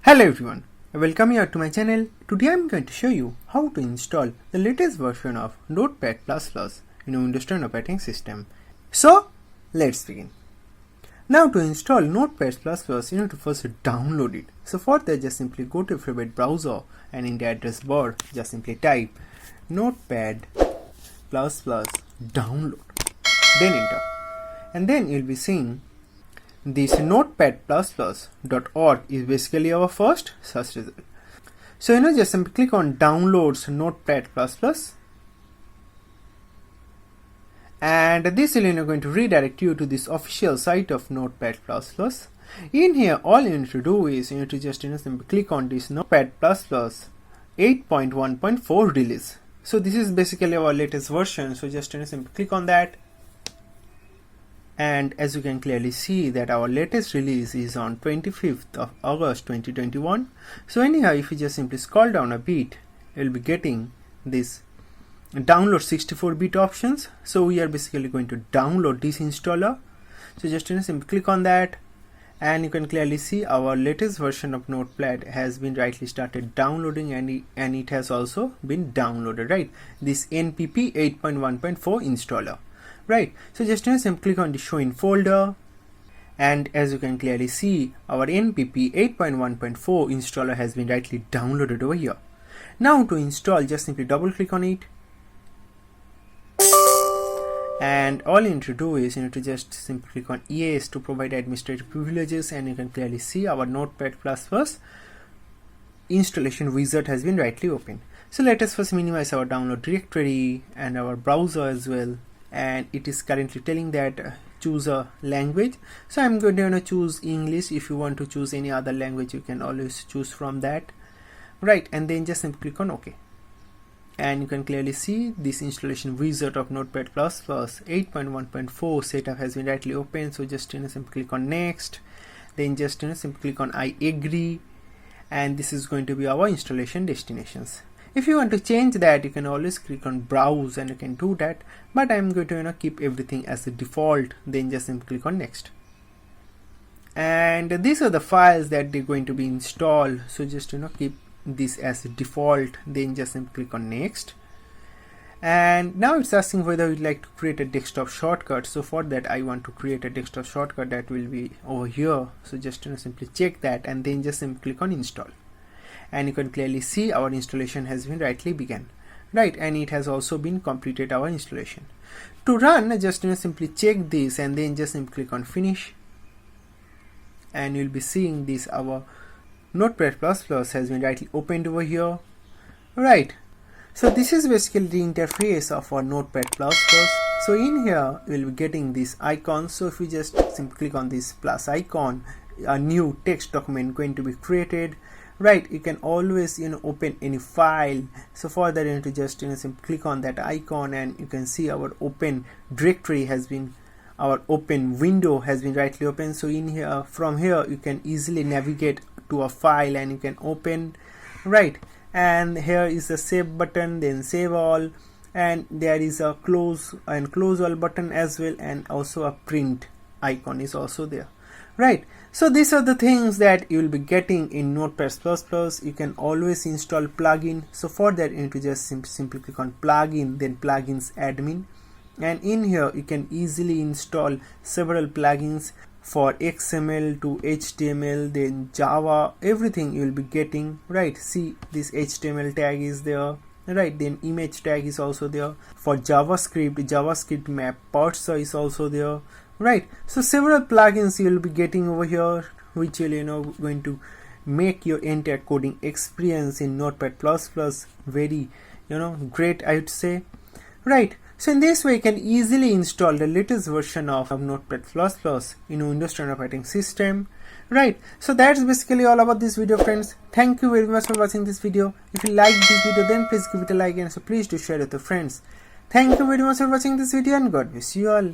Hello everyone, welcome here to my channel. Today I am going to show you how to install the latest version of Notepad++ in Windows 10 operating system. So let's begin. Now to install Notepad++, you need to first download it. So for that, just simply go to your favorite browser and in the address bar just simply type Notepad++ download, then enter, and then you'll be seeing this notepad++.org is basically our first search result. So just simply click on downloads Notepad++, and this will going to redirect you to this official site of Notepad++. In here, all you need to do is you need to just simply click on this Notepad++ 8.1.4 release. So this is basically our latest version. So just simply click on that. And as you can clearly see that our latest release is on 25th of August 2021. So anyhow, if you just simply scroll down a bit, you'll be getting this download 64-bit options. So we are basically going to download this installer. So just simply click on that, and you can clearly see our latest version of Notepad has been rightly started downloading, and it has also been downloaded, right? This NPP 8.1.4 installer. Right, so just simply click on the show in folder, and as you can clearly see, our NPP 8.1.4 installer has been rightly downloaded over here. Now to install, just simply double click on it, and all you need to do is you need to just simply click on yes to provide administrative privileges, and you can clearly see our Notepad++ installation wizard has been rightly open. So let us first minimize our download directory and our browser as well. And it is currently telling that choose a language. So I'm going to choose English. If you want to choose any other language, you can always choose from that, right? And then just simply click on OK, and you can clearly see this installation wizard of Notepad++ 8.1.4 setup has been rightly open. So just simply click on next, then just simply click on I agree, and this is going to be our installation destinations. If you want to change that, you can always click on browse and you can do that, but I'm going to keep everything as the default. Then just simply click on next, and these are the files that they're going to be installed. So just keep this as default, then just simply click on next. And now it's asking whether you'd like to create a desktop shortcut. So for that, I want to create a desktop shortcut that will be over here. So just simply check that, and then just simply click on install. And you can clearly see our installation has been rightly begun, right? And it has also been completed our installation. To run, just simply check this and then just simply click on finish, and you'll be seeing this our Notepad++ has been rightly opened over here, right? So this is basically the interface of our Notepad++. So in here you'll be getting this icon. So if you just simply click on this plus icon, a new text document going to be created. Right, you can always open any file. So for that, you need to just simply click on that icon, and you can see our open directory has been, our open window has been rightly open. So in here, from here, you can easily navigate to a file and you can open, right? And here is the save button, then save all, and there is a close and close all button as well, and also a print icon is also there, right? So these are the things that you will be getting in Notepad++. You can always install plugin. So for that, you need to just simply click on plugin, then plugins admin, and in here you can easily install several plugins for XML to HTML, then Java, everything you will be getting, right? See, this HTML tag is there, right? Then image tag is also there. For JavaScript map parts is also there, right? So several plugins you will be getting over here, which will going to make your entire coding experience in Notepad++ very great, I would say, right? So in this way, you can easily install the latest version of Notepad++ in Windows 10 operating system, right? So that's basically all about this video, friends. Thank you very much for watching this video. If you like this video, then please give it a like, and so please do share it with your friends. Thank you very much for watching this video, and God bless you all.